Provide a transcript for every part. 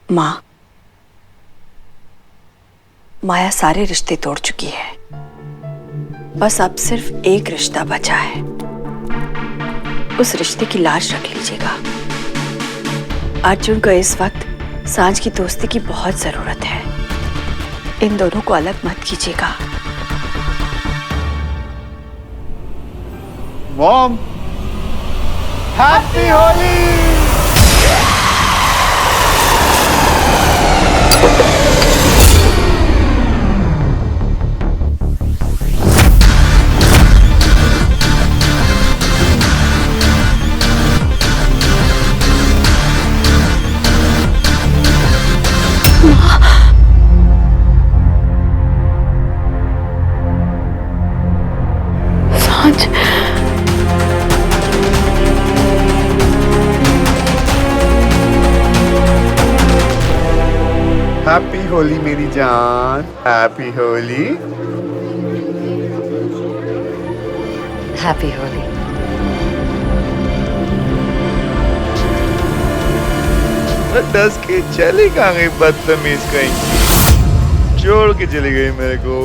माँ, माया सारे रिश्ते तोड़ चुकी है। बस अब सिर्फ एक रिश्ता बचा है। उस रिश्ते की लाज रख लीजिएगा। अर्जुन को इस वक्त सांझ की दोस्ती की बहुत जरूरत है। इन दोनों को अलग मत कीजिएगा। Mom, happy Holi. Happy Holi मेरी जान, हैप्पी होली। हैप्पी होली। दस के चली कहाँ गई बदतमीज कहीं, छोड़ के चली गई मेरे को।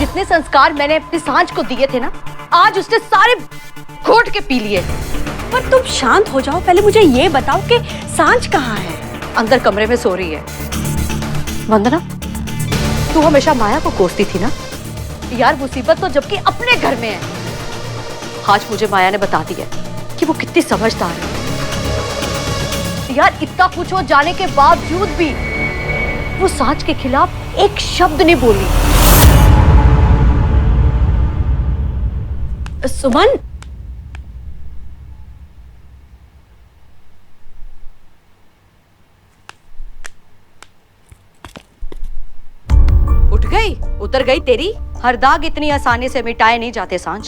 जितने संस्कार मैंने अपनी सांझ को दिए थे ना, आज उसने सारे घोट के पी लिए। पर तुम शांत हो जाओ। पहले मुझे ये बताओ कि सांझ कहाँ है? अंदर कमरे में सो रही है। वंदना, तू हमेशा माया को कोसती थी ना यार, मुसीबत तो जबकि अपने घर में है। आज मुझे माया ने बता दिया कि वो कितनी समझदार है यार। इतना कुछ हो जाने के बावजूद भी वो सांझ के खिलाफ एक शब्द नहीं बोली। सुमन, उठ गई, उतर गई तेरी। हर दाग इतनी आसानी से मिटाए नहीं जाते सांझ।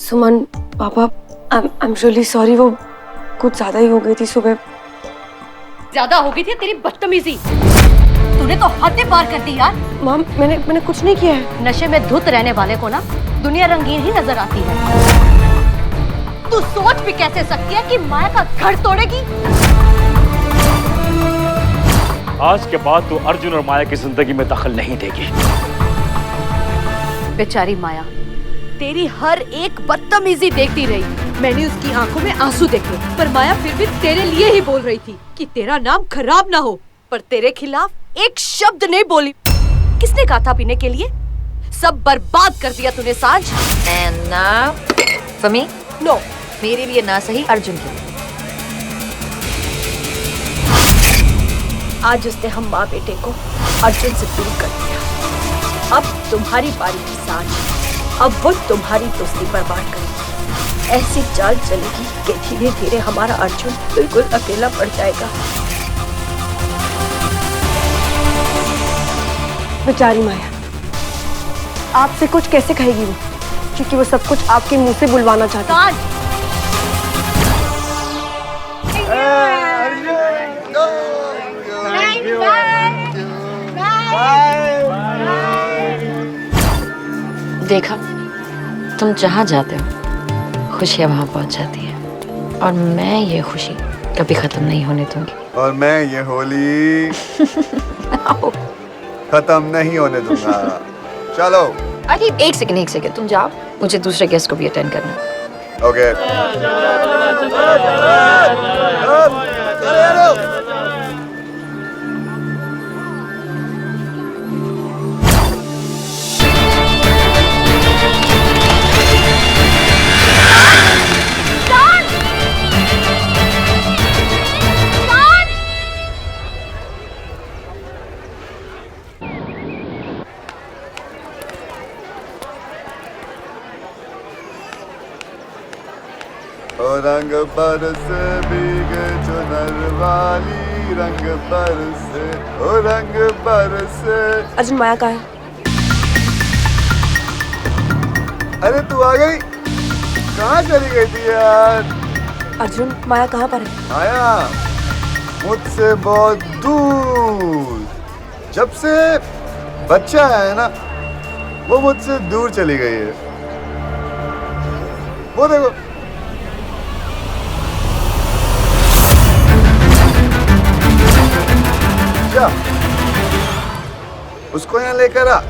सुमन, पापा, आई एम रियली सॉरी। वो कुछ ज्यादा ही हो गई थी सुबह। ज्यादा हो गई थी तेरी बदतमीजी। तूने तो हदें पार कर दी यार। मॉम, मैंने कुछ नहीं किया है। नशे में धुत रहने वाले को ना दुनिया रंगीन ही नजर आती है। तू सोच भी कैसे सकती है कि माया का घर तोड़ेगी? आज के बाद तू अर्जुन और माया की जिंदगी में दखल नहीं देगी। बेचारी माया तेरी हर एक बदतमीजी देखती रही। मैंने उसकी आंखों में आंसू देखे, पर माया फिर भी तेरे लिए ही बोल रही थी कि तेरा नाम खराब ना हो। पर तेरे खिलाफ एक शब्द नहीं बोली। किसने कहा था पीने के लिए? सब बर्बाद कर दिया तूने सांझ। And now for me? No, मेरे लिए ना सही, अर्जुन के लिए। आज उसने हम माँ बेटे को अर्जुन से दूर कर दिया। अब तुम्हारी बारी की सांझ। अब वो तुम्हारी दोस्ती बर्बाद करेगी। ऐसी चाल चलेगी कि धीरे धीरे हमारा अर्जुन बिल्कुल अकेला पड़ जाएगा। बेचारी माया, आपसे कुछ कैसे कहेगी वो, क्योंकि वो सब कुछ आपके मुंह से बुलवाना चाहती है। देखा, तुम जहाँ जाते हो खुशियाँ वहाँ पहुँच जाती है, और मैं ये खुशी कभी खत्म नहीं होने दूंगी। और मैं ये होली खत्म नहीं होने दूंगा। चलो। अरे एक सेकंड, तुम जाओ, मुझे दूसरे गेस्ट को भी अटेंड करना है। ओके। ओ रंग बरस भीग चुनर वाली, रंग बरस, ओ रंग बरस। अर्जुन, माया कहाँ है? अरे तू आ गई? कहाँ चली गई थी यार? अर्जुन, माया कहाँ पर है? माया मुझसे बहुत दूर। जब से बच्चा है ना, वो मुझसे दूर चली गई है। वो देखो, क्या उसको यहाँ लेकर आ।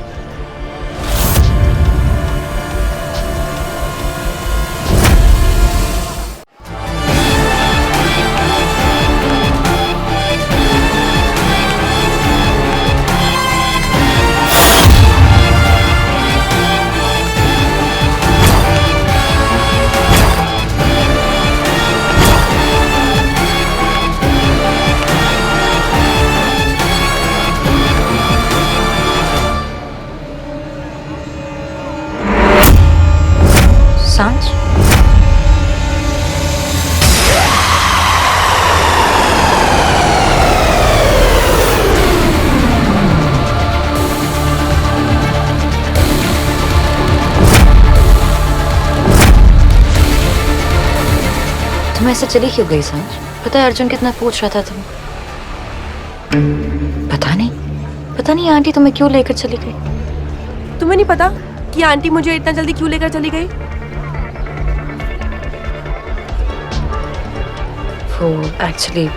सांझ? तुम ऐसे चली क्यों गई सांझ? पता है अर्जुन कितना पूछ रहा था तुम। पता नहीं आंटी तुम्हें क्यों लेकर चली गई। तुम्हें नहीं पता कि आंटी मुझे इतना जल्दी क्यों लेकर चली गई? वो एक्चुअली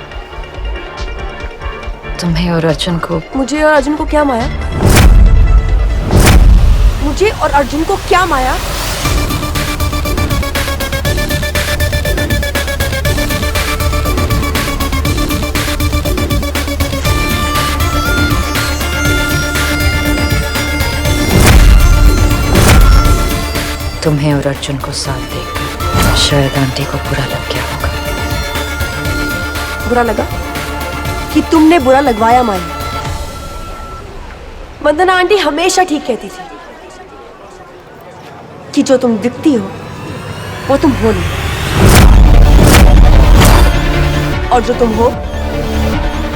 तुम्हें और अर्जुन को। मुझे और अर्जुन को क्या माया? मुझे और अर्जुन को क्या माया? तुम्हें और अर्जुन को साथ देखकर शायद आंटी को बुरा लग गया होगा। बुरा लगा कि तुमने बुरा लगवाया माया। वंदना आंटी हमेशा ठीक कहती थी कि जो तुम दिखती हो वो तुम हो नहीं, और जो तुम हो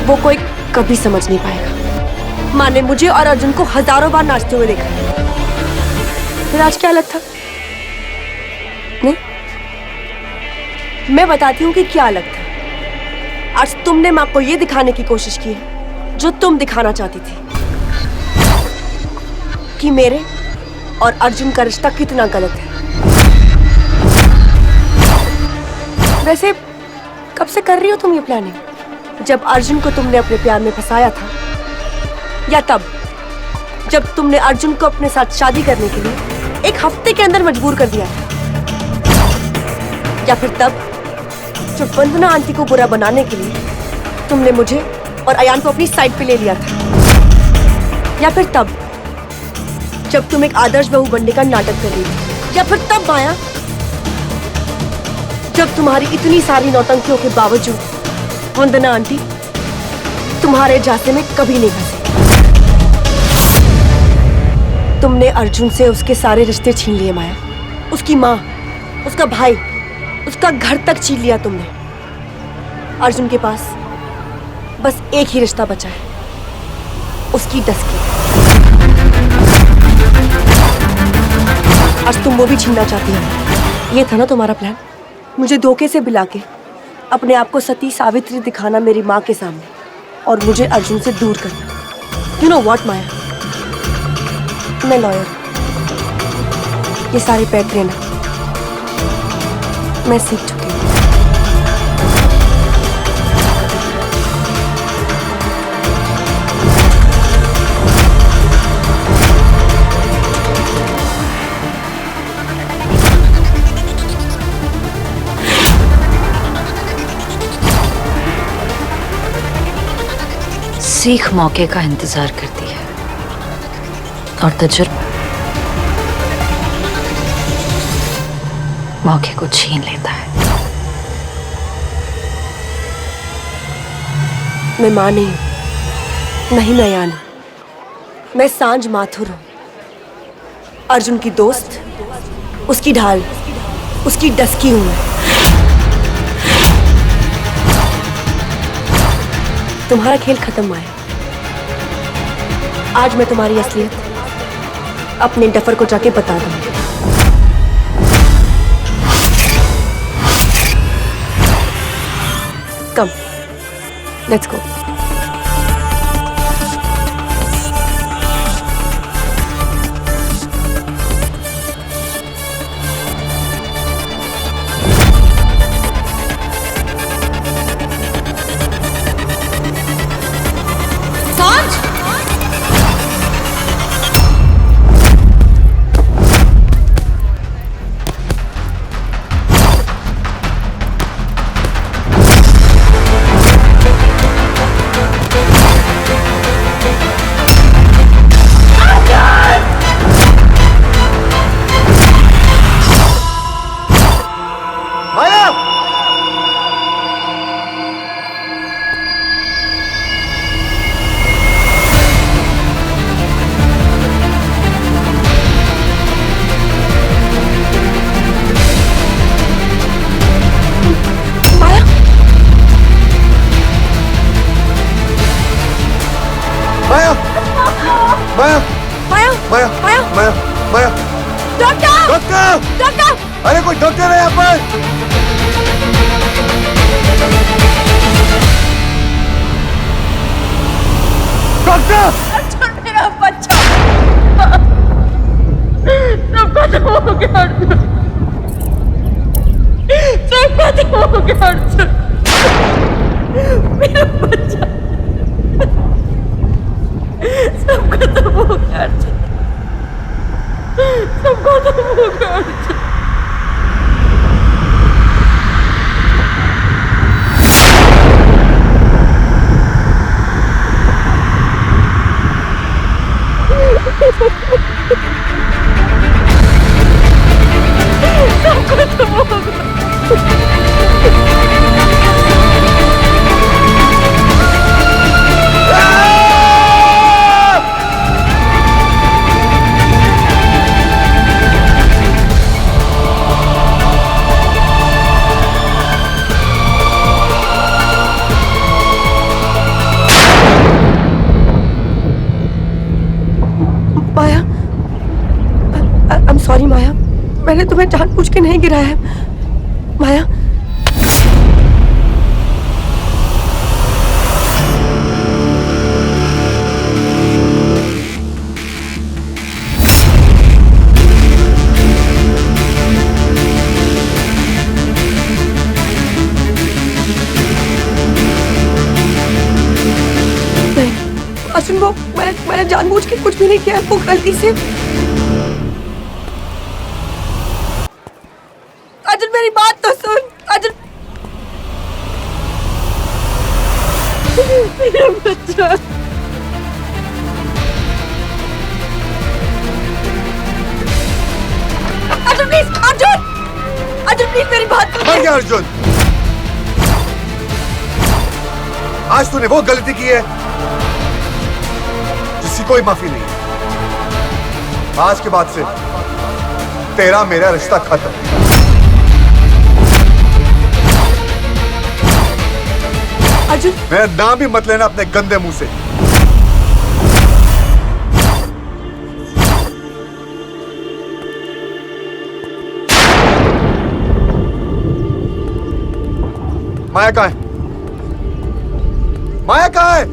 वो कोई कभी समझ नहीं पाएगा। माँ ने मुझे और अर्जुन को हजारों बार नाचते हुए देखा, फिर आज क्या अलग था? नहीं, मैं बताती हूँ कि क्या अलग था। आज तुमने माँ को ये दिखाने की कोशिश की है जो तुम दिखाना चाहती थी, कि मेरे और अर्जुन का रिश्ता कितना गलत है। वैसे कब से कर रही हो तुम ये प्लानिंग? जब अर्जुन को तुमने अपने प्यार में फंसाया था, या तब जब तुमने अर्जुन को अपने साथ शादी करने के लिए एक हफ्ते के अंदर मजबूर कर दिया था, या फिर तब जब वंदना आंटी को बुरा बनाने के लिए तुमने मुझे और अयान को अपनी साइड पे ले लिया था, या फिर तब जब तुम एक आदर्श बहू बनने का नाटक कर रही थी, या फिर तब माया जब तुम्हारी इतनी सारी नौटंकियों के बावजूद वंदना आंटी तुम्हारे झांसे में कभी नहीं फंसी। तुमने अर्जुन से उसके सारे रिश्ते छीन लिए माया, उसकी माँ, उसका भाई, उसका घर तक छीन लिया तुमने। अर्जुन के पास बस एक ही रिश्ता बचा है, उसकी डस्की। आज तुम वो भी छीनना चाहती हो। ये था ना तुम्हारा प्लान? मुझे धोखे से बुला के अपने आप को सती सावित्री दिखाना मेरी माँ के सामने, और मुझे अर्जुन से दूर करना। यू नो व्हाट माया, मैं लॉयर, ये सारे पैक लेना मैं सीख चुकी हूँ। सीख मौके का इंतजार करती है, और तजुर्बा मौके को छीन लेता है। मैं माँ नहीं हूँ, नहीं मैं अयान हूँ, मैं सांझ माथुर हूँ। अर्जुन की दोस्त, उसकी ढाल, उसकी डस्की हूँ मैं। तुम्हारा खेल खत्म माया। आज मैं तुम्हारी असलियत अपने डफर को जाके बता दूंगी। कम, लेट्स गो। डॉक्टर! अरे कोई डॉक्टर है यहाँ पर? डॉक्टर! मेरा बच्चा सब खत्म हो गया। सब खत्म हो गया। मेरा बच्चा सब खत्म हो गया। सब खत्म हो गया। सब खत्म हो गया। माया, I'm sorry माया, मैंने तुम्हें जानबूझ के नहीं गिराया है। माया, नहीं, अर्जुन वो मैंने जानबूझ के कुछ भी नहीं किया, वो गलती से। अर्जुन मेरी बात तो सुन। अर्जुन, मेरा बच्चा अर्जुन प्लीज, अर्जुन, अर्जुन प्लीज मेरी बात सुन। मर गया अर्जुन। आज तूने वो गलती की है जिसकी कोई माफी नहीं। आज के बाद से तेरा मेरा रिश्ता खत्म। अर्जुन, मेरा नाम भी मत लेना अपने गंदे मुंह से। माया कहाँ है? माया कहाँ है?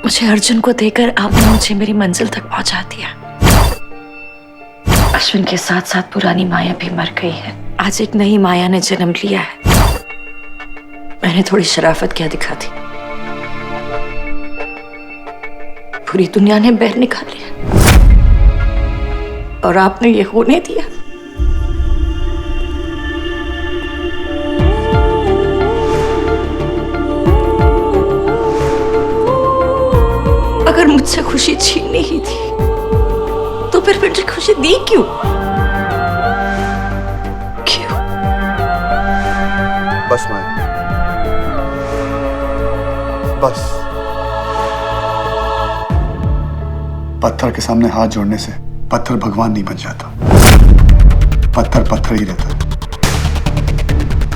मुझे अर्जुन को देकर आपने मुझे मेरी मंजिल तक पहुंचा दिया। अश्विन के साथ साथ पुरानी माया भी मर गई है। आज एक नई माया ने जन्म लिया है। मैंने थोड़ी शराफत क्या दिखा दी, पूरी दुनिया ने बैर निकाल लिया और आपने ये होने दिया। अगर मुझसे खुशी छीननी ही थी तो फिर मुझे खुशी दी क्यों? बस माया, बस। पत्थर के सामने हाथ जोड़ने से पत्थर भगवान नहीं बन जाता। पत्थर पत्थर ही रहता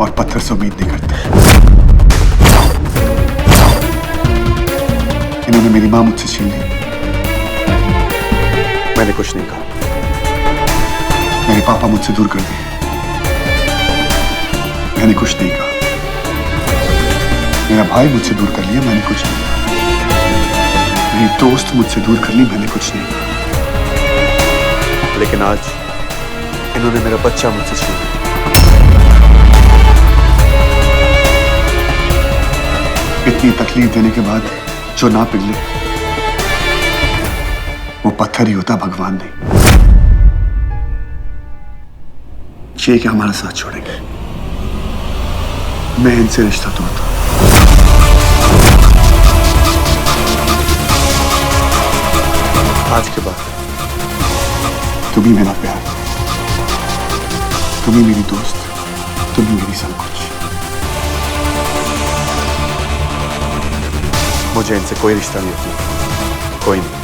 और पत्थर से उम्मीद नहीं करता। इन्होंने मेरी मां मुझसे छीन ली, मैंने कुछ नहीं कहा। मेरे पापा मुझसे दूर कर दिए, मैंने कुछ नहीं कहा। मेरा भाई मुझसे दूर कर लिया, मैंने कुछ नहीं कहा। मेरी दोस्त मुझसे दूर कर ली, मैंने कुछ नहीं कहा। लेकिन आज इन्होंने मेरा बच्चा मुझसे छीन लिया। इतनी तकलीफ देने के बाद जो ना पिघले वो पत्थर ही होता, भगवान नहीं। ये कि हमारा साथ छोड़ेंगे, मैं इनसे रिश्ता तोड़ता हूं। आज के बाद तुम ही मेरा प्यार, तुम ही मेरी दोस्त, तुम ही मेरी सब कुछ। मुझे इनसे कोई रिश्ता नहीं रखना, कोई नहीं।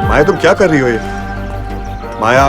माया, तुम क्या कर रही हो ये? माया,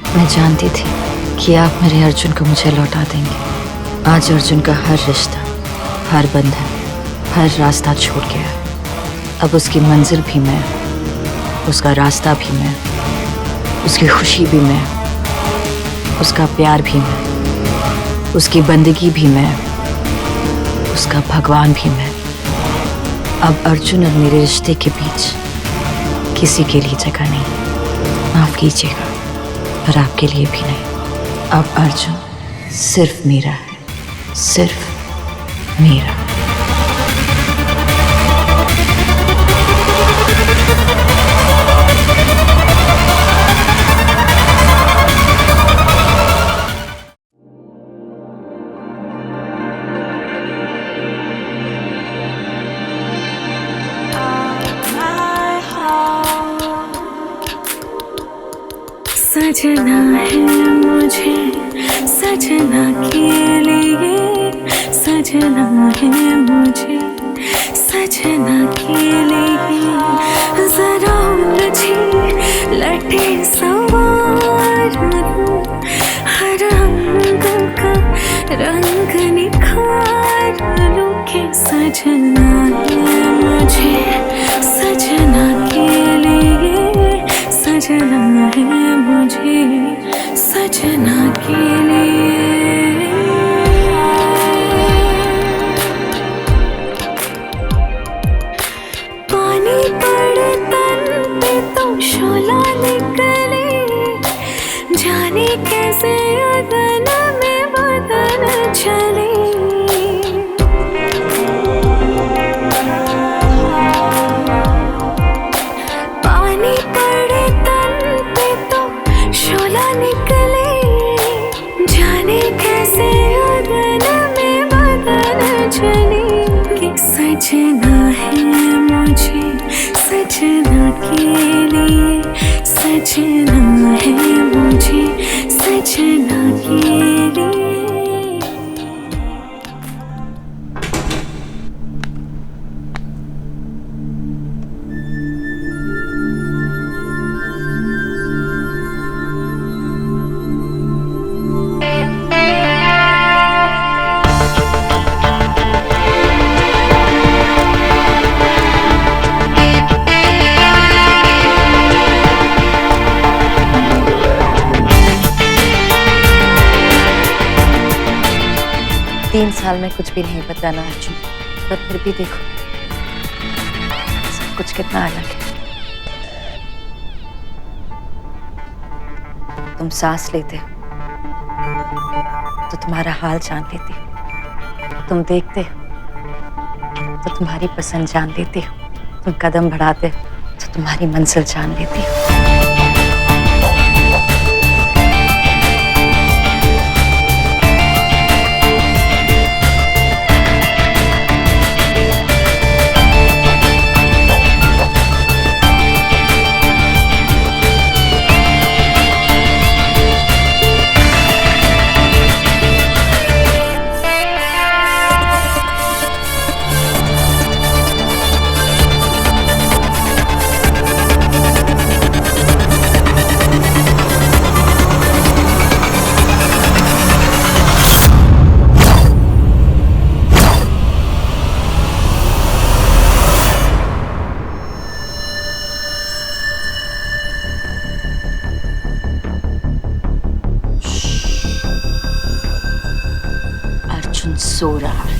मैं जानती थी कि आप मेरे अर्जुन को मुझे लौटा देंगे। आज अर्जुन का हर रिश्ता, हर बंधन, हर रास्ता छूट गया। अब उसकी मंजिल भी मैं, उसका रास्ता भी मैं, उसकी खुशी भी मैं, उसका प्यार भी मैं, उसकी बंदगी भी मैं, उसका भगवान भी मैं। अब अर्जुन और मेरे रिश्ते के बीच किसी के लिए जगह नहीं। माफ कीजिएगा, पर आपके लिए भी नहीं। अब अर्जुन सिर्फ मेरा है, सिर्फ मेरा। सजना है मुझे सजना के लिए, सजना है मुझे सजना के लिए। जरा उलझी लटे सवार दूं, हर रंग का रंग निखार लूं के सजना है मुझे सजना के लिए, सजना है मुझे सजना के लिए। पानी पड़े तन पे तो शोला निकले, जाने कैसे अदन में बदन चले। पानी पड़े तन पे तो शोला निकले, जाने कैसे अदन में बदन चले। कि सजना है मुझे सजना के लिए, सजना है मुझे सजना के लिए। तीन साल में कुछ भी नहीं बदला अर्जुन, पर फिर भी देखो सब कुछ कितना अलग है। तुम सांस लेते हो तो तुम्हारा हाल जान लेती हो, तुम देखते हो तो तुम्हारी पसंद जान लेती हो, तुम कदम बढ़ाते हो तो तुम्हारी मंजिल जान लेती हो। अर्जुन सो रहा है।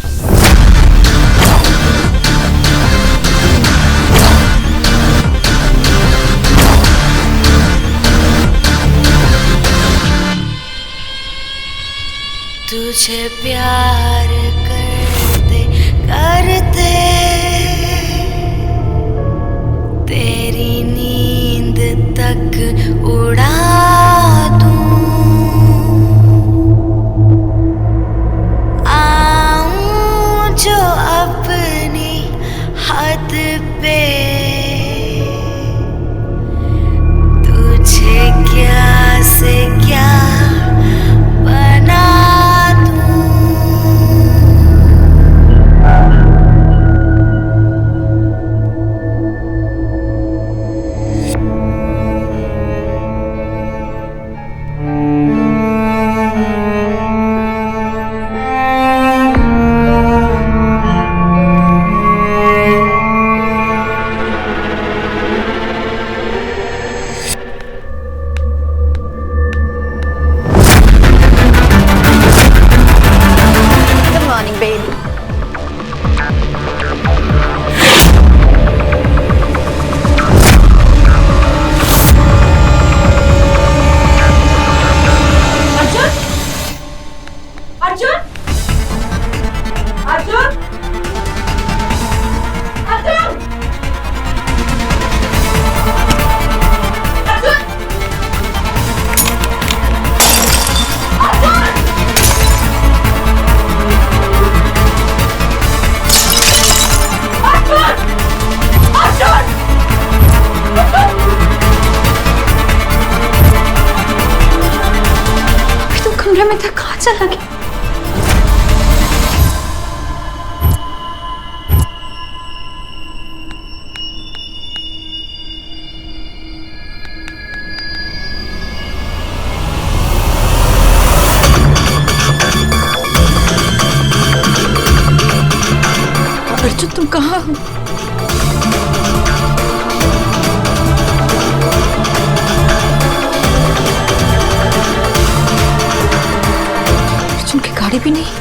तुझे प्यार करते करते तेरी नींद तक उड़ा दूं। जो अपनी हद पे तुझे क्या से क्या बना दूं। में था, कहाँ चला गया? अर्जुन, तुम कहाँ हो? अर्जुन की गाड़ी भी नहीं।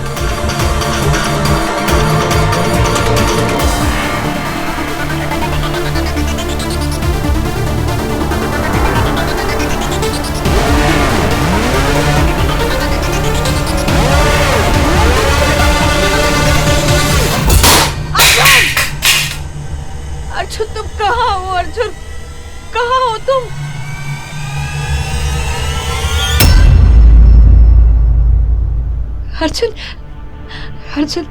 अर्जुन, तुम कहाँ हो? अर्जुन, कहाँ हो तुम? अर्जुन, अर्जुन,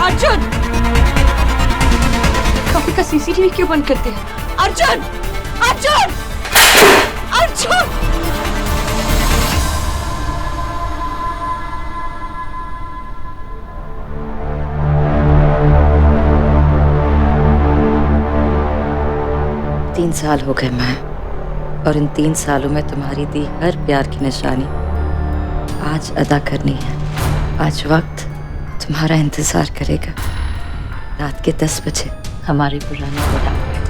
अर्जुन, कॉपी का सीसीटीवी क्यों बंद करते हैं? अर्जुन, अर्जुन, अर्जुन! 3 साल हो गए मैं, और इन 3 सालों में तुम्हारी दी हर प्यार की निशानी आज अदा करनी है। आज वक्त तुम्हारा इंतजार करेगा। रात के 10 बजे हमारी पुरानी गोदाम में।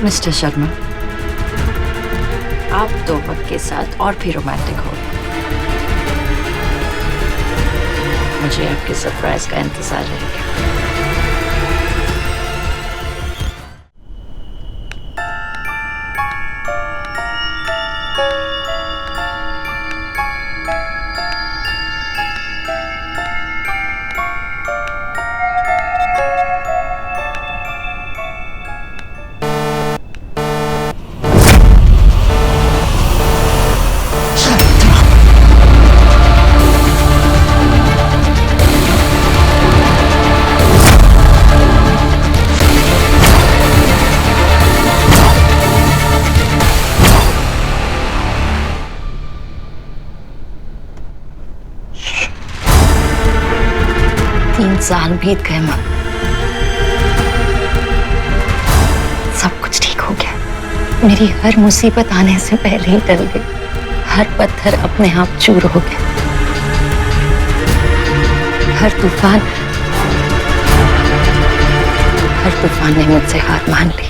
मिस्टर शर्मा, आप दो वक्त के साथ और भी रोमांटिक हो। मुझे आपके सरप्राइज का इंतजार रहेगा। साल बीत गए मां, सब कुछ ठीक हो गया। मेरी हर मुसीबत आने से पहले ही टल गई। हर पत्थर अपने आप चूर हो गया। हर तूफान ने मुझसे हार मान ली।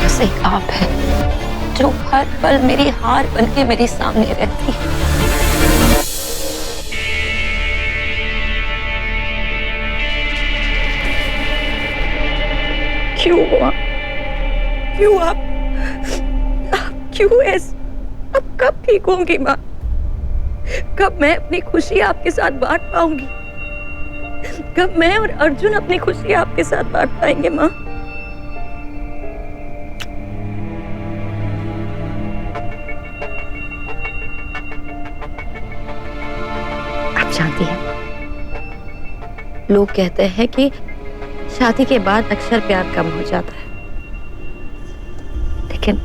बस एक आप है जो हर पल मेरी हार बनके मेरे सामने रहती है। क्यों आप क्यों ऐसे? अब कब ठीक होंगी माँ? कब मैं अपनी खुशी आपके साथ बांट पाऊंगी? कब मैं और अर्जुन अपनी खुशी आपके साथ बांट पाएंगे माँ? जानती है, लोग कहते हैं कि शादी के बाद अक्सर प्यार कम हो जाता है, लेकिन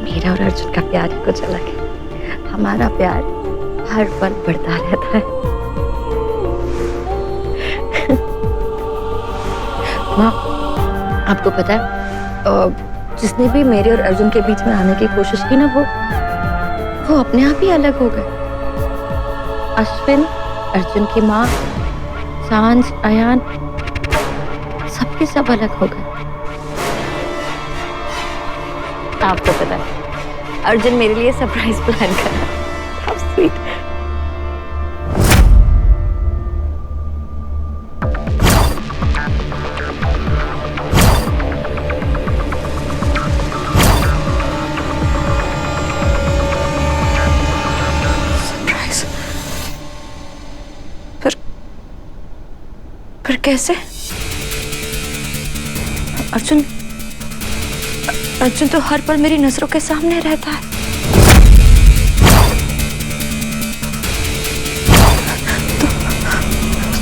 मेरा और अर्जुन का प्यार ही कुछ अलग है। हमारा प्यार हर पल बढ़ता रहता है। माँ, आपको पता है, जिसने भी मेरे और अर्जुन के बीच में आने की कोशिश की ना, वो अपने आप ही अलग हो गए। अश्विन, अर्जुन की माँ, सांझ, अयान, सबके सब अलग हो गए। आपको पता है, अर्जुन मेरे लिए सरप्राइज प्लान कर रहा है। How sweet. कैसे? अर्जुन अर्जुन तो हर पल मेरी नजरों के सामने रहता है।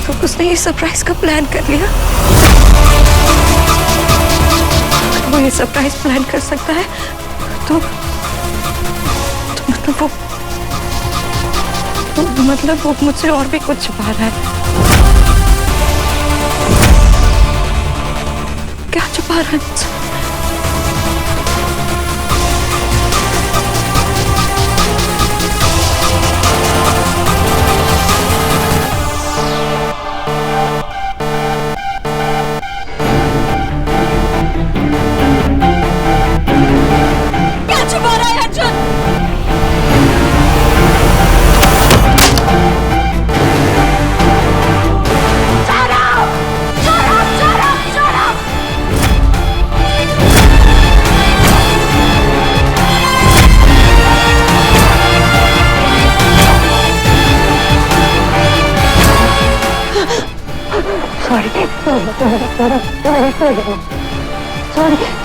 तो उसने ये सरप्राइज का प्लान कर लिया। वो ये सरप्राइज प्लान कर सकता है तो मतलब वो मुझसे और भी कुछ छुपा रहा है। क्या छुपा रहा है मुझसे?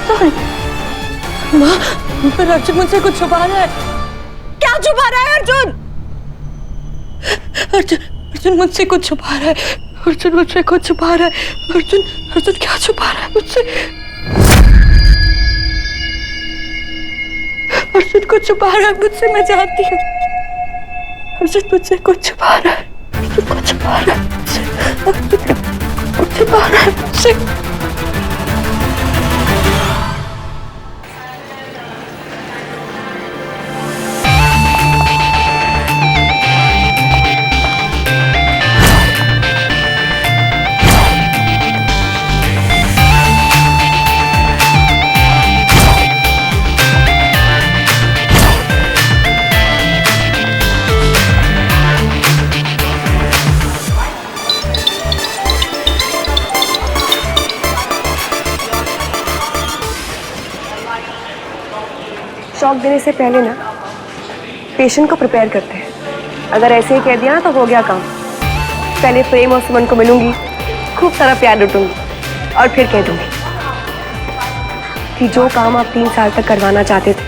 सॉरी माँ, पर अर्जुन मुझसे कुछ छुपा रहा है। क्या छुपा रहा है अर्जुन? अर्जुन मुझसे कुछ छुपा रहा है। अर्जुन मुझसे कुछ छुपा रहा है। अर्जुन क्या छुपा रहा है मुझसे? अर्जुन कुछ छुपा रहा है मुझसे, मैं जानती हूँ। अर्जुन मुझसे कुछ छुपा रहा है। अर्जुन कुछ छुपा रहा है मुझसे। कुछ छुपा रहा है मुझसे। शॉक देने से पहले ना पेशेंट को प्रिपेयर करते हैं। अगर ऐसे ही कह दिया ना तो हो गया काम। पहले प्रेम और सुमन को मिलूंगी, खूब सारा प्यार लुटूंगी और फिर कह दूंगी कि जो काम आप 3 साल तक करवाना चाहते थे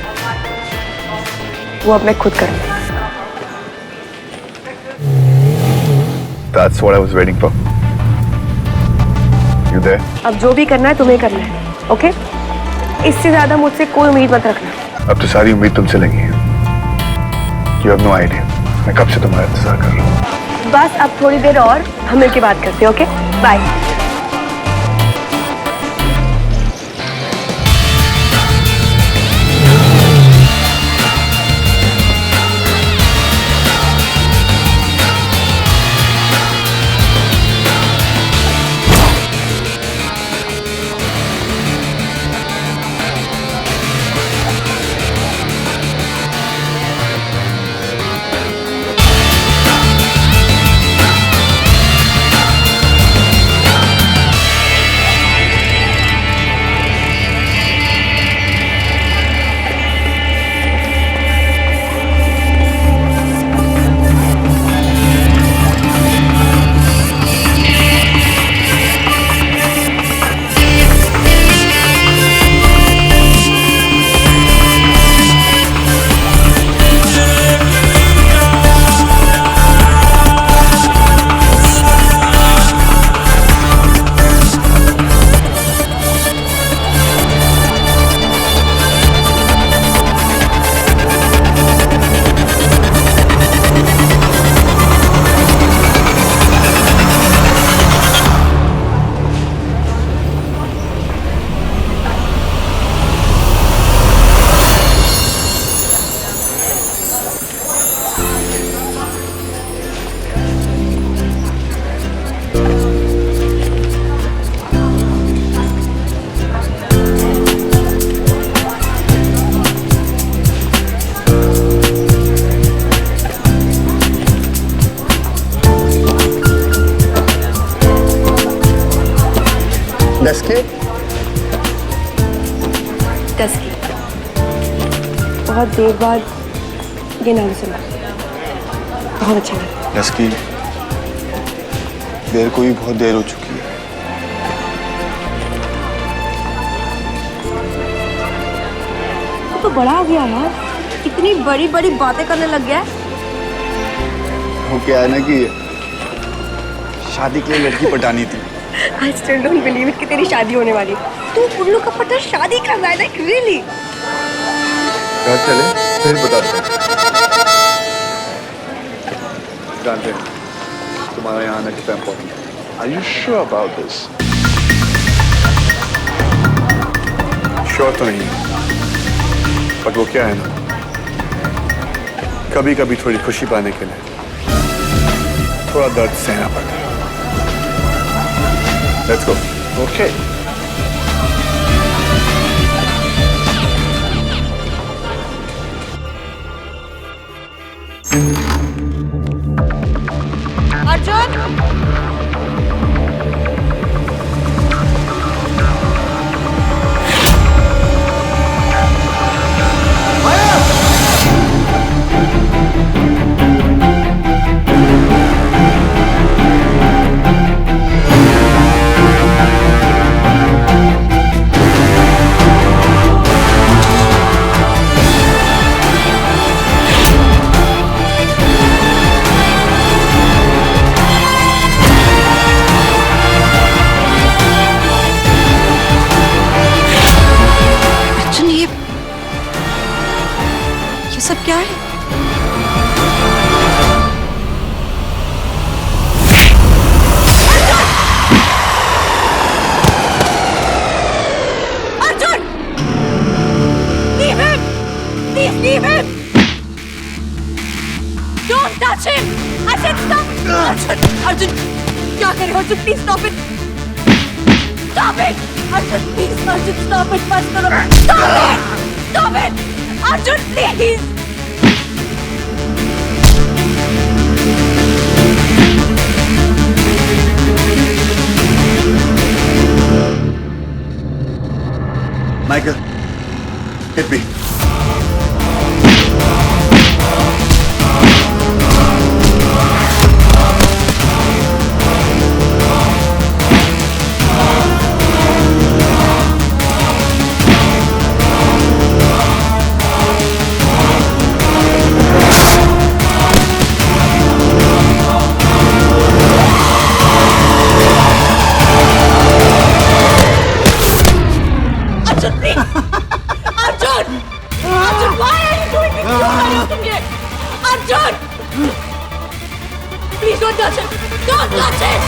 वो अब मैं खुद करूंगी। That's what I was waiting for. You there? अब जो भी करना है तुम्हें करना है, ओके? इससे ज्यादा मुझसे कोई उम्मीद मत रखना। अब तो सारी उम्मीद तुमसे लगी है। You have no idea. मैं कब से तुम्हारा इंतजार कर रहा हूँ। बस अब थोड़ी देर और हम मिलके बात करते हैं, ओके? बाय। तस्की। बहुत देर बाद ये नाम सुना, बहुत अच्छा लगा। तस्की, देर को भी बहुत देर हो चुकी है। तो बड़ा हो गया यार, इतनी बड़ी बड़ी बातें करने लग गया है। वो क्या है ना कि शादी के लिए लड़की पटानी थी। I still don't believe it कि तेरी शादी होने वाली। तू उल्लू का पट्टा शादी कर रहा है, like really? घर चले फिर बताते हैं। जानते हैं तुम्हारा यहाँ आना कितना इम्पोर्टेंट है। Are you sure about this? Sure तो नहीं, बट वो क्या है ना, कभी कभी थोड़ी खुशी पाने के लिए थोड़ा दर्द सहना पड़ता है। Let's go. Okay. अर्जुन! सब क्या है? Arjun! Leave him! Please leave him! Don't touch him! I said stop! Arjun! Arjun! क्या कर रहे हो? Arjun, please stop it! Stop it! Arjun, please! Arjun, stop it! मत करो! Stop it! Stop it! Arjun, please! Michael, hit me. Please don't touch it! Don't touch it!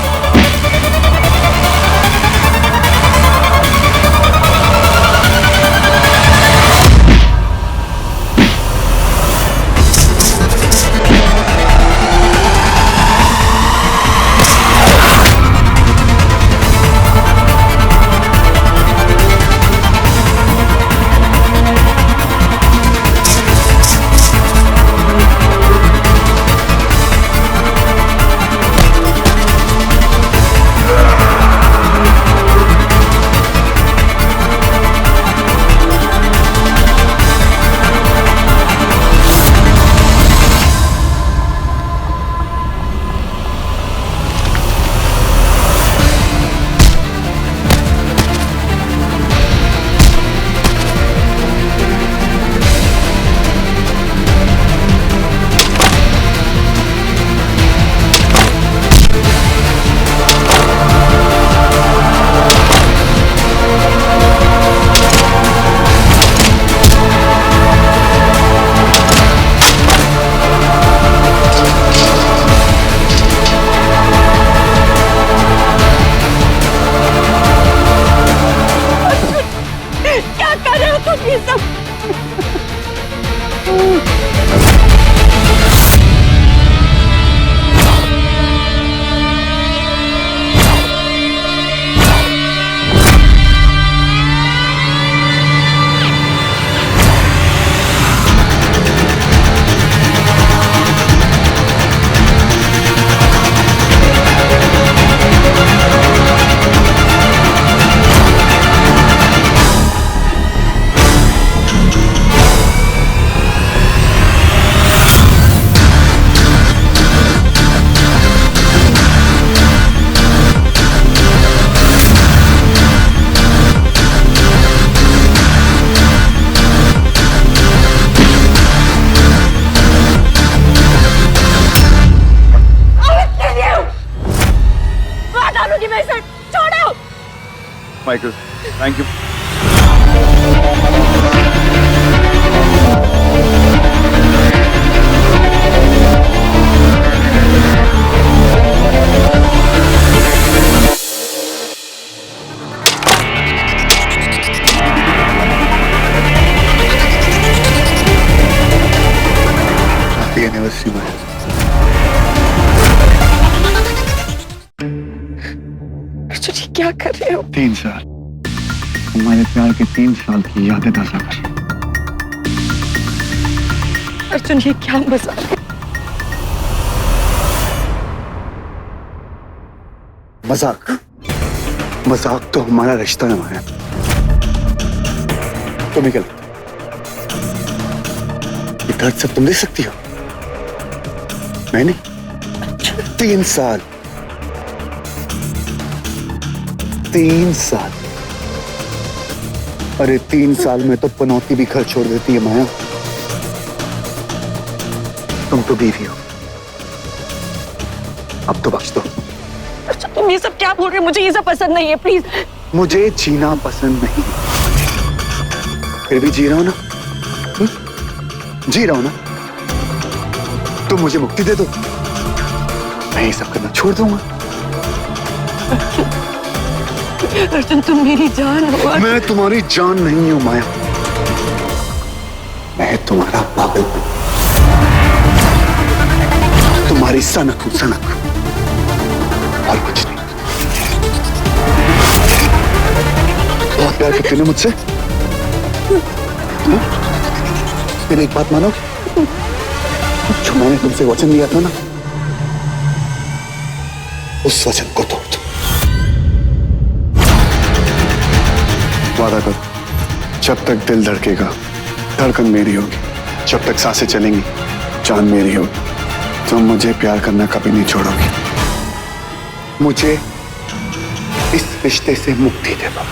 Michael, thank you. Happy anniversary Maya. Arjun ये क्या कर रहे हो? 3 साल, हमारे प्यार के 3 साल की यादें ताज़ा कर। अर्जुन ये क्या मजाक है? मजाक मजाक तो हमारा रिश्ता है माया। तुम्हें क्या लगता है ये दर्द सब तुम दे सकती हो? मैं नहीं। 3 साल 3 साल, अरे 3 साल में तो पनौती भी घर छोड़ देती है माया। तुम तो बीवी हो, अब तो बख्श दो। अर्जुन तुम ये सब क्या बोल रहे हो? मुझे ये सब पसंद नहीं है, प्लीज। मुझे जीना पसंद नहीं, फिर भी जी रहा हूं ना। जी रहा हूं ना, तुम मुझे मुक्ति दे दो, मैं ये सब करना छोड़ दूंगा। अर्जुन तुम मेरी जान हो। मैं तुम्हारी जान नहीं हूं माया, मैं तुम्हारा पागल हूं, तुम्हारी सनक हूं, सनक, और कुछ नहीं। बहुत प्यार करती हो ना मुझसे? फिर एक बात मानो, जो मैंने तुमसे वचन दिया था ना, उस वचन को तोड़ दो। वादा करो, जब तक दिल धड़केगा धड़कन मेरी होगी, जब तक सांसें चलेंगी जान मेरी होगी, तुम मुझे प्यार करना कभी नहीं छोड़ोगी। मुझे इस रिश्ते से मुक्ति दे दो,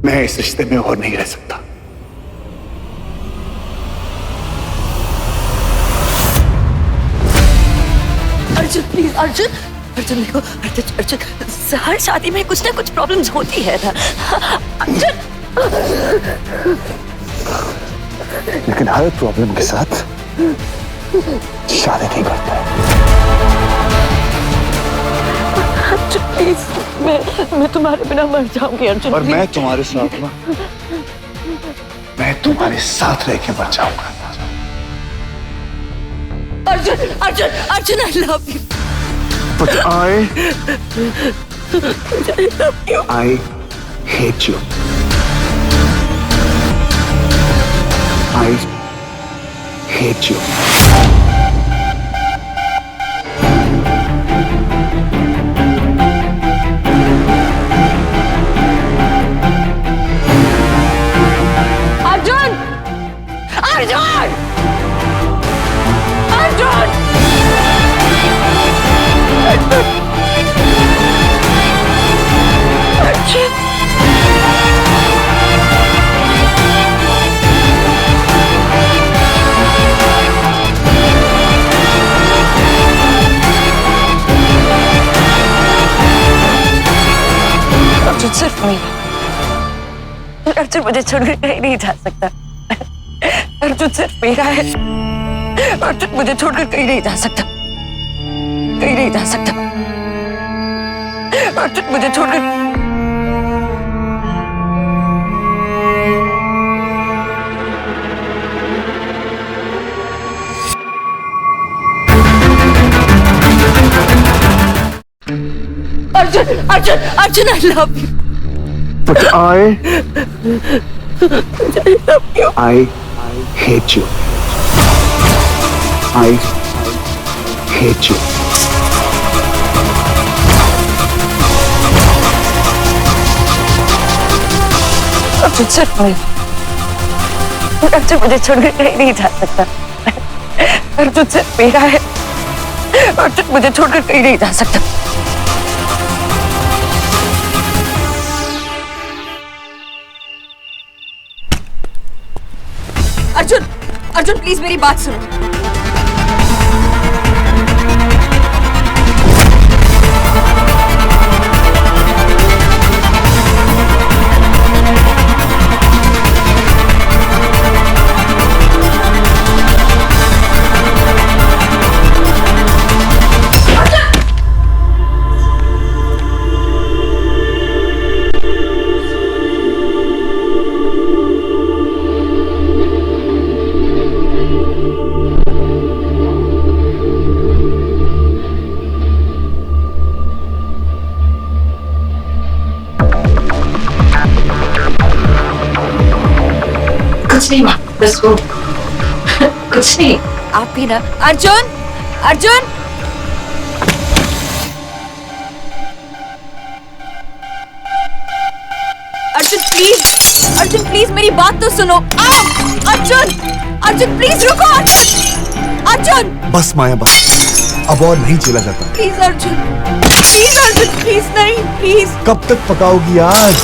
मैं इस रिश्ते में और नहीं रह सकता। अर्जुन प्लीज, अर्जुन अर्जुन देखो, अर्जुन हर शादी में कुछ ना कुछ प्रॉब्लम्स होती है ना। अर्जुन लेकिन हर प्रॉब्लम के साथ शादी नहीं करता। अर्जुन प्लीज, मैं तुम्हारे बिना मर जाऊंगी अर्जुन। और मैं तुम्हारे साथ ना, मैं तुम्हारे साथ रह के मर जाऊंगा। Arjun Arjun Arjun I love you. But I hate you. I hate you. Arjun Arjun Arjun Arjun सिर्फ मैं, अर्जुन मुझे छोड़कर कहीं नहीं जा सकता। अर्जुन सिर्फ मेरा है, अर्जुन मुझे छोड़कर कहीं नहीं जा सकता, कहीं नहीं जा सकता। अर्जुन मुझे छोड़कर Arjun Arjun Arjun I love you. But I hate you. I hate you. Arjun सिर्फ मैं, अर्जुन मुझे छोड़कर कहीं नहीं जा सकता। अर्जुन सिर्फ मेरा है, अर्जुन मुझे छोड़कर कहीं नहीं जा सकता। अर्जुन अर्जुन प्लीज मेरी बात सुनो। कुछ नहीं माँ, बस वो कुछ नहीं। आप भी ना। अर्जुन, अर्जुन, अर्जुन प्लीज, अर्जुन प्लीज मेरी बात तो सुनो। अर्जुन, अर्जुन प्लीज रुको। अर्जुन बस माया बस, अब और नहीं चला जाता। Please Arjun, please Arjun, please नहीं, प्लीज। कब तक पकाओगी आज?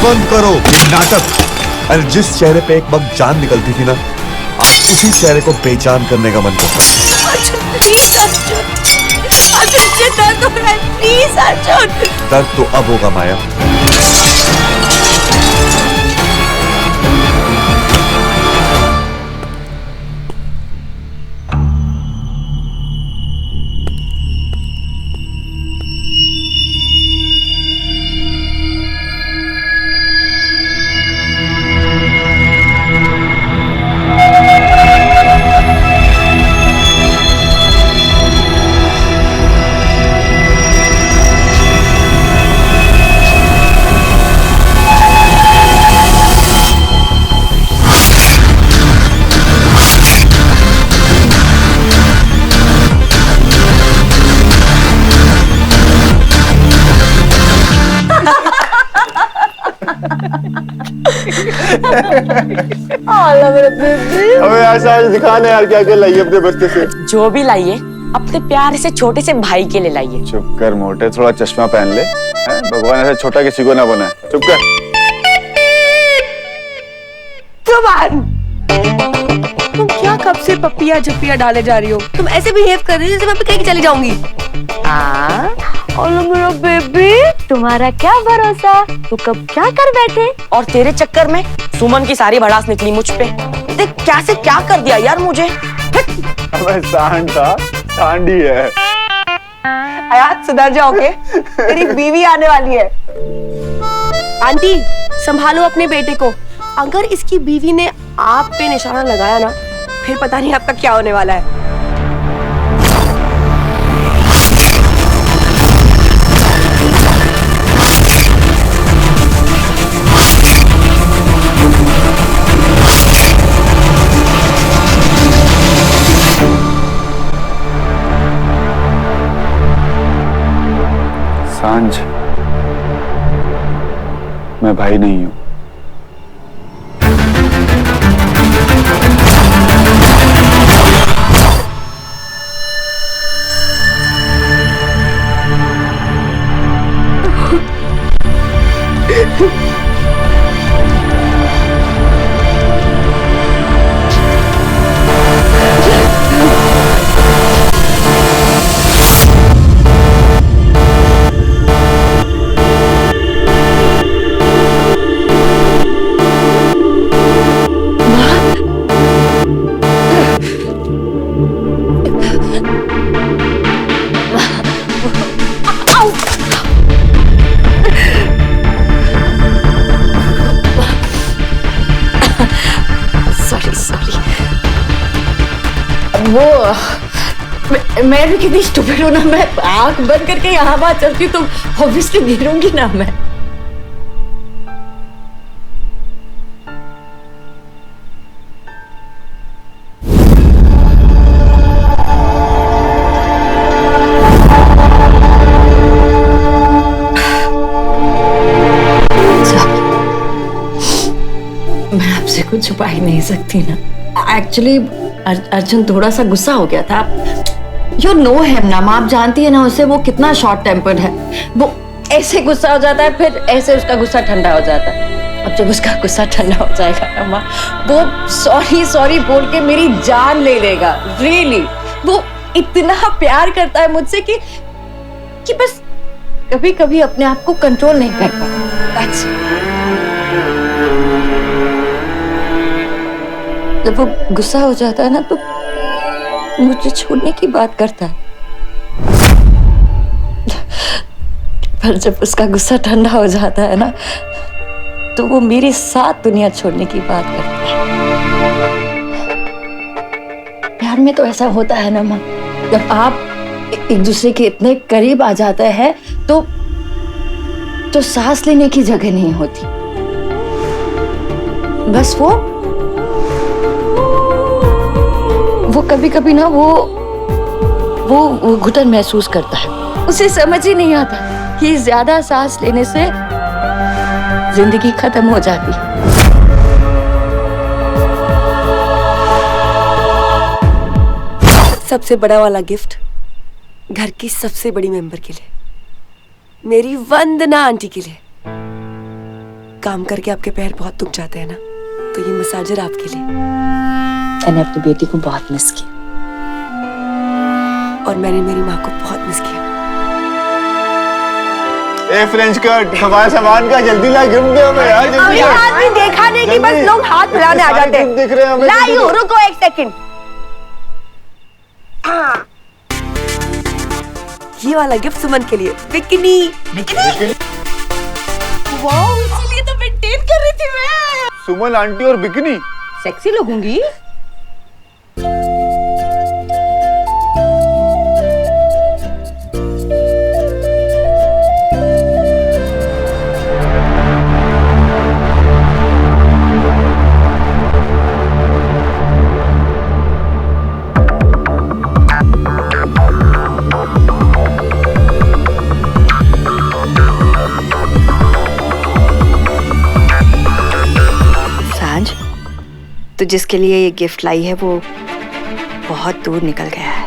बंद करो ये नाटक। अरे जिस चेहरे पे एक वक्त जान निकलती थी ना, आज उसी चेहरे को बेजान करने का मन करता है। अर्जुन प्लीज, अर्जुन, अर्जुन मुझे दर्द हो रहा है, प्लीज अर्जुन। दर्द तो अब होगा माया। हमें ऐसा आज दिखाना यार, क्या क्या लाइए अपने बच्चे से। जो भी लाइए अपने प्यारे से छोटे से भाई के लिए लाइए। चुप कर मोटे, थोड़ा चश्मा पहन ले। भगवान ऐसा छोटा किसी को ना बनाए। चुप कर। तुम क्या कब से पपिया झपिया डाले जा रही हो? तुम ऐसे बिहेव कर रही हो जैसे मैं कहीं की चली जाऊंगी। और मेरा बेबी, तुम्हारा क्या भरोसा, तू कब क्या कर बैठे। और तेरे चक्कर में सुमन की सारी भड़ास निकली मुझ पे। देख क्या से क्या कर दिया यार मुझे। हमें सांड था, सांड ही है। आयात सुधर जाओगे, तेरी बीवी आने वाली है। आंटी संभालो अपने बेटे को। अगर इसकी बीवी ने आप पे निशाना लगाया ना, फिर पता नहीं आपका क्या होने वाला है। सांझ, मैं भाई नहीं हूं। मैं भी कितनी स्टूपिड हूँ ना, मैं आंख बंद करके यहाँ बात चलती हूँ तो ऑब्वियसली गिरूंगी ना मैं। मैं आपसे कुछ छुपा ही नहीं सकती ना। एक्चुअली अर्जुन थोड़ा सा गुस्सा हो गया था। यू नो हिम ना, आप जानती है ना उसे, वो कितना शॉर्ट टेम्पर्ड है। वो ऐसे गुस्सा हो जाता है, फिर ऐसे उसका गुस्सा ठंडा हो जाता है। अब जब उसका गुस्सा ठंडा हो जाएगा ना माँ, वो सॉरी सॉरी बोल के मेरी जान ले लेगा। रियली वो इतना प्यार करता है मुझसे कि बस कभी कभी अपने आप को कंट्रोल नहीं कर पाता। जब वो गुस्सा हो जाता है ना तो मुझे छोड़ने की बात करता है, पर जब उसका गुस्सा ठंडा हो जाता है ना तो वो मेरे साथ दुनिया छोड़ने की बात करता है। प्यार में तो ऐसा होता है ना माँ, जब आप एक दूसरे के इतने करीब आ जाते हैं तो सांस लेने की जगह नहीं होती। बस वो वो कभी कभी ना वो घुटन महसूस करता है। उसे समझ ही नहीं आता कि ज्यादा सांस लेने से जिंदगी खत्म हो जाती। सबसे बड़ा वाला गिफ्ट घर की सबसे बड़ी मेंबर के लिए, मेरी वंदना आंटी के लिए। काम करके आपके पैर बहुत दुख जाते हैं ना, तो ये मसाजर आपके लिए। मैंने अपनी बेटी को बहुत मिस किया और मैंने मेरी माँ को बहुत मिस किया। ए फ्रेंच कट, हमारा सामान का जल्दी ला, गिफ्ट दे हमें यार, जल्दी ला। आदमी देखा नहीं कि बस लोग हाथ मिलाने आ जाते हैं। दिख रहे हैं हमें। लाइयो, रुको एक सेकंड। ये वाला गिफ्ट सुमन के लिए, बिकिनी। वाओ, इसीलिए तो मेंटेन कर रही थी मैं। सुमन आंटी और बिकिनी सेक्सी लगूंगी। तो जिसके लिए ये गिफ्ट लाई है वो बहुत दूर निकल गया है।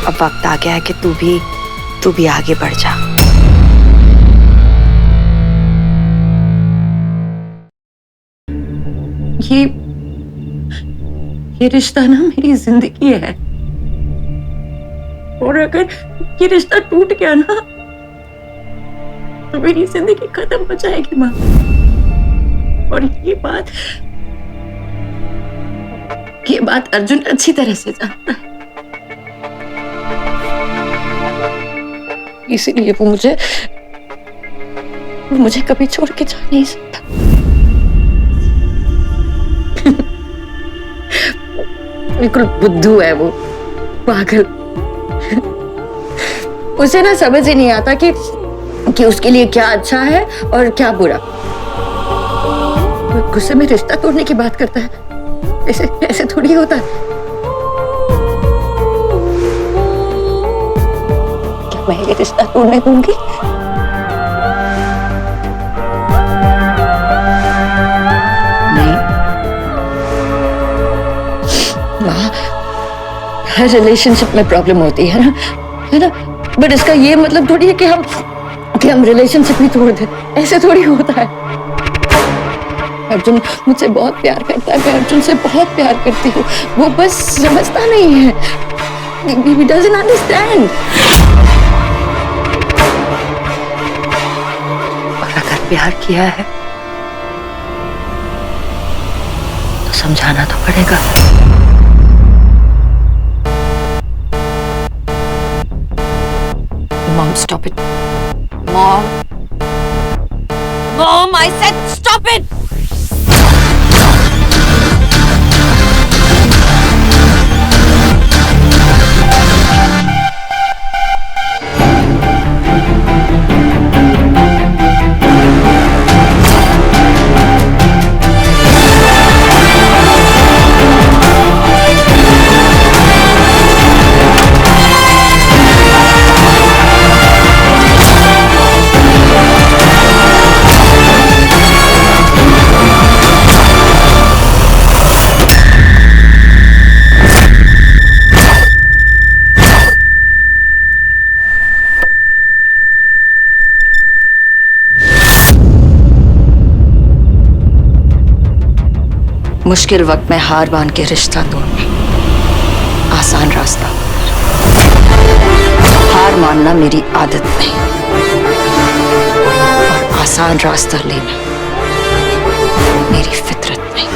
अब वक्त आ गया है कि तू भी आगे बढ़ जा। ये रिश्ता ना मेरी जिंदगी है, और अगर ये रिश्ता टूट गया ना तो मेरी जिंदगी खत्म हो जाएगी माँ। और ये बात अर्जुन अच्छी तरह से जानता है, इसीलिए वो मुझे कभी छोड़ के जा नहीं सकता। बिल्कुल बुद्धू है वो, पागल। उसे ना समझ ही नहीं आता कि उसके लिए क्या अच्छा है और क्या बुरा। गुस्से में रिश्ता तोड़ने की बात करता है, ऐसे थोड़ी होता है। क्या मैं ये रिश्ता तोड़ने दूंगी? हर रिलेशनशिप में प्रॉब्लम होती है ना, बट इसका ये मतलब थोड़ी है कि हम रिलेशनशिप ही तोड़ दें, ऐसे थोड़ी होता है। अर्जुन मुझसे बहुत प्यार करता है, मैं अर्जुन से बहुत प्यार करती हूँ, वो बस समझता नहीं है। He doesn't understand। और अगर प्यार किया है तो समझाना तो पड़ेगा। Mom, stop it. Mom. Mom, I said stop it. मुश्किल वक्त में हार मान के रिश्ता तोड़ना आसान रास्ता, हार मानना मेरी आदत नहीं, और आसान रास्ता लेना मेरी फितरत नहीं।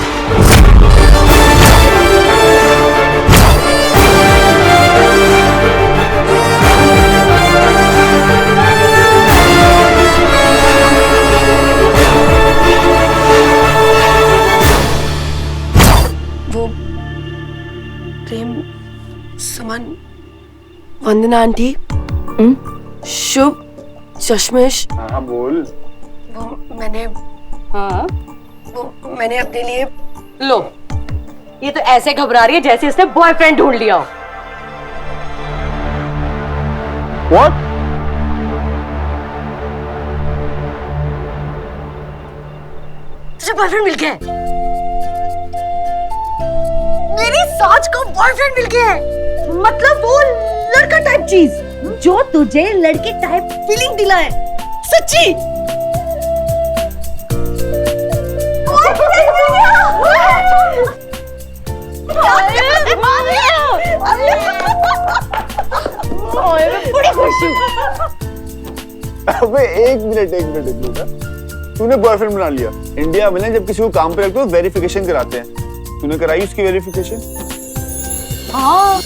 वंदना आंटी, शुभ चश्मेश। हाँ बोल। मैंने अपने लिए लो, ये तो ऐसे घबरा रही है जैसे इसने बॉयफ्रेंड ढूंढ लिया हो। What? तुझे बॉयफ्रेंड मिल गया है? मेरी साज को बॉयफ्रेंड मिल गया है, मतलब वो लड़का टाइप चीज जो तुझे लड़के टाइप फीलिंग दिलाए। सच्ची? बड़ी खुश हूँ। अबे एक मिनट तूने बॉयफ्रेंड बना लिया। इंडिया में जब किसी को काम पे रखते हो वेरिफिकेशन कराते हैं, तूने कराई उसकी वेरिफिकेशन? हाँ।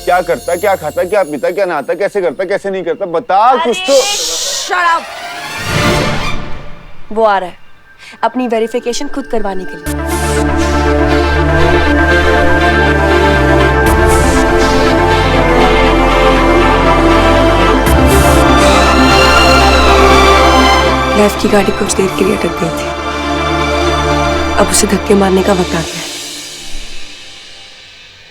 क्या करता, क्या खाता, क्या पीता, क्या नहाता, कैसे करता, कैसे नहीं करता, बता कुछ तो। Shut up! वो आ रहा है अपनी वेरिफिकेशन खुद करवाने के लिए। लेफ्ट की गाड़ी कुछ देर के लिए अटक गई थी, अब उसे धक्के मारने का वक्त आ गया है।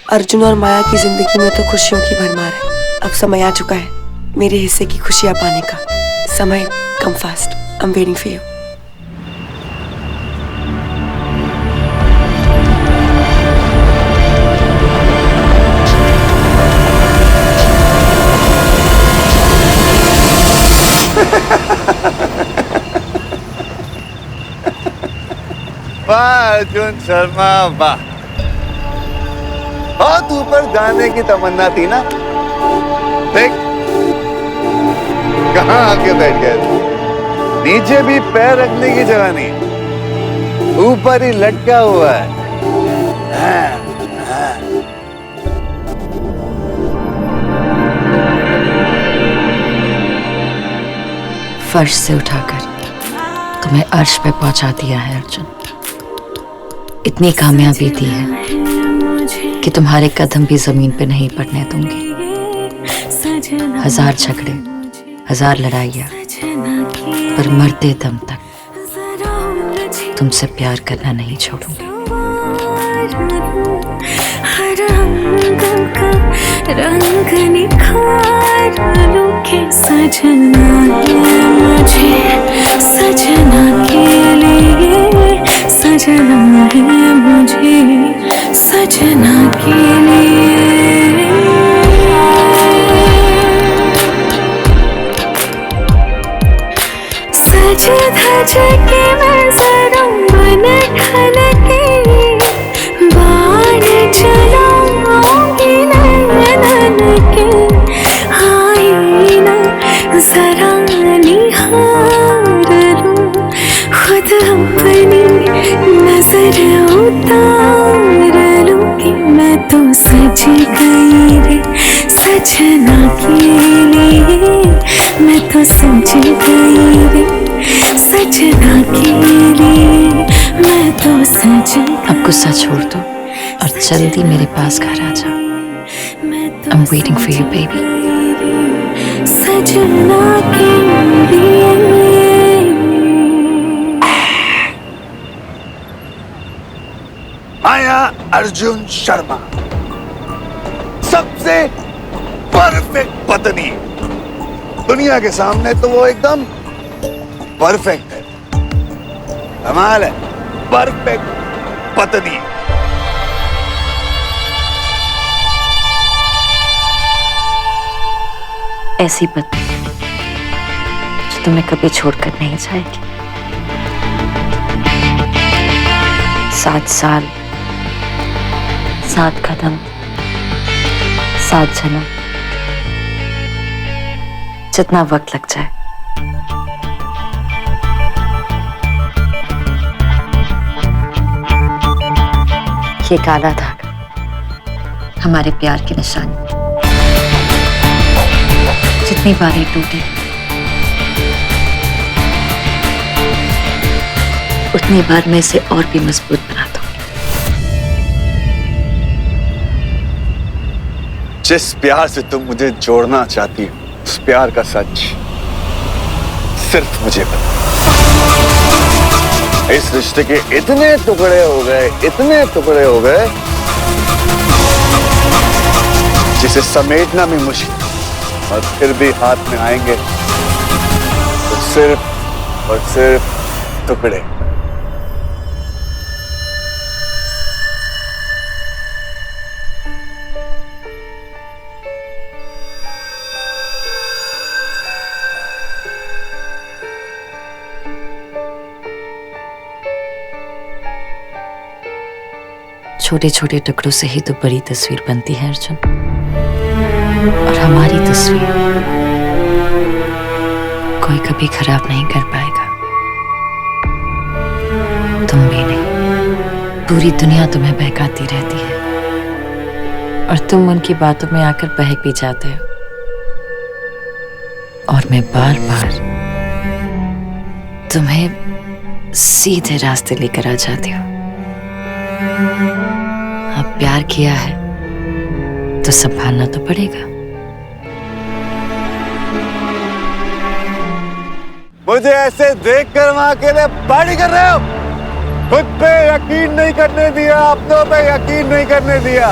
अर्जुन और माया की जिंदगी में तो खुशियों की भरमार है। अब समय आ चुका है मेरे हिस्से की खुशियां पाने का। समय come fast. I am waiting for you. वाह अर्जुन शर्मा वाह। बहुत ऊपर जाने की तमन्ना थी ना, देख कहाँ आके बैठ गए। नीचे भी पैर रखने की जगह नहीं, ऊपर ही लटका हुआ है। फर्श से उठाकर तुम्हें अर्श पे पहुंचा दिया है अर्जुन। इतनी कामयाबी दी है कि तुम्हारे कदम भी जमीन पे नहीं पड़ने दूंगी। हजार झगड़े, हजार लड़ाइयाँ, पर मरते दम तक तुमसे प्यार करना नहीं छोड़ूंगी। रंग निखारों के सजना है मुझे, सजना के लिए सजना है मुझे, सजना के लिए। सज धज के मैं जरा मन ढल के बाण चलाऊंगी नैनन के, आईना जरा निहार लूं, खुद अपनी नजर उतार लूंगी। मैं तो सज गई रे सजना के लिए, मैं तो सज गई रे सजना के लिए, मैं तो सज गई। अब गुस्सा छोड़ दो और जल्दी मेरे पास घर आ जाओ। I'm waiting for you, baby. सजना के लिए। माया अर्जुन शर्मा सबसे परफेक्ट पत्नी। दुनिया के सामने तो वो एकदम परफेक्ट है। कमाल है, परफेक्ट पत्नी। ऐसी पत्नी जो तुम्हें कभी छोड़कर नहीं जाएगी। 7 साल, 7 कदम, 7 जन्म, जितना वक्त लग जाए। ये काला धागा हमारे प्यार की निशानी। जितनी बार ये टूटे उतनी बार मैं इसे और भी मजबूत बना दूंगी। जिस प्यार से तुम मुझे जोड़ना चाहती हो, उस प्यार का सच सिर्फ मुझे पता। इस रिश्ते के इतने टुकड़े हो गए, इतने टुकड़े हो गए, जिसे समेटना भी मुश्किल, और फिर भी हाथ में आएंगे तो सिर्फ और सिर्फ टुकड़े। छोटे छोटे टुकड़ों से ही तो बड़ी तस्वीर बनती है अर्जुन। और हमारी तस्वीर कोई कभी खराब नहीं कर पाएगा। तुम भी नहीं। पूरी दुनिया तुम्हें बहकाती रहती है और तुम उनकी बातों में आकर बहक भी जाते हो। और मैं बार बार तुम्हें सीधे रास्ते लेकर आ जाती हूँ। अब प्यार किया है तो संभालना तो पड़ेगा। मुझे ऐसे देखकर वहां अकेले पार्टी कर रहे हो? खुद पे यकीन नहीं करने दिया, अपनों पे यकीन नहीं करने दिया,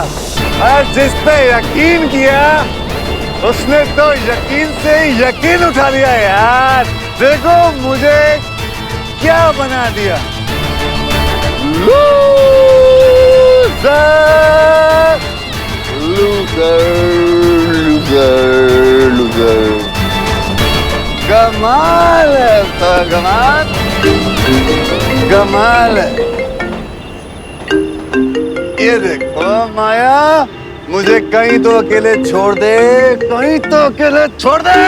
और जिस पे यकीन किया उसने तो यकीन से यकीन उठा लिया। यार देखो मुझे क्या बना दिया। Loser, loser, loser. कमाल है, कमाल, कमाल है। ये देखो माया, मुझे कहीं तो अकेले छोड़ दे, कहीं तो अकेले छोड़ दे।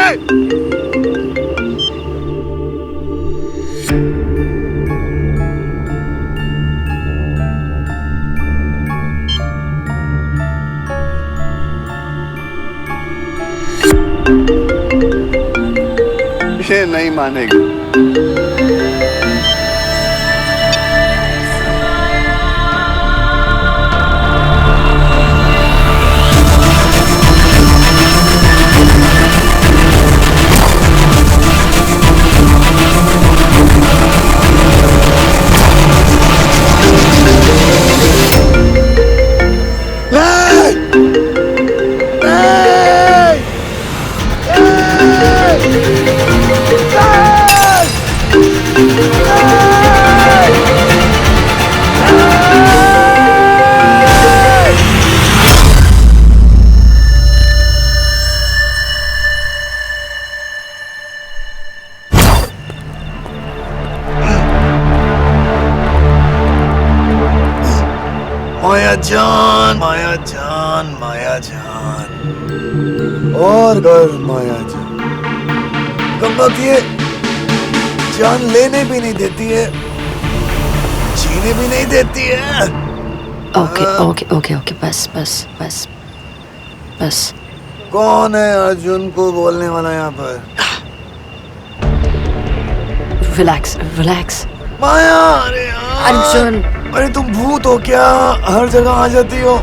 ये नहीं मानेगी। माया जान, माया जान, माया जान, और कर माया जान। गंगा की जान लेने भी नहीं देती है, जीने भी नहीं देती है। ओके ओके ओके ओके, बस बस बस बस। कौन है अर्जुन को बोलने वाला यहाँ पर? Relax relax. माया, अरे यार। अर्जुन, अरे तुम भूत हो क्या? हर जगह आ जाती हो,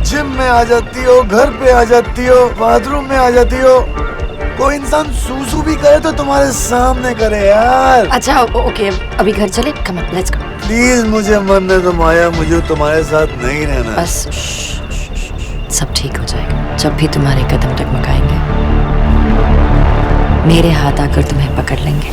जिम में आ जाती हो, घर पे आ जाती हो, बाथरूम में आ जाती हो। कोई इंसान सूसू भी करे तो तुम्हारे सामने करे यार। अच्छा ओके, अभी घर चले। Come on, let's go. Please मुझे मरने दो माया, मुझे तुम्हारे साथ नहीं रहना। बस सब ठीक हो जाएगा। जब भी तुम्हारे कदम टकमकाएंगे मेरे हाथ आकर तुम्हें पकड़ लेंगे।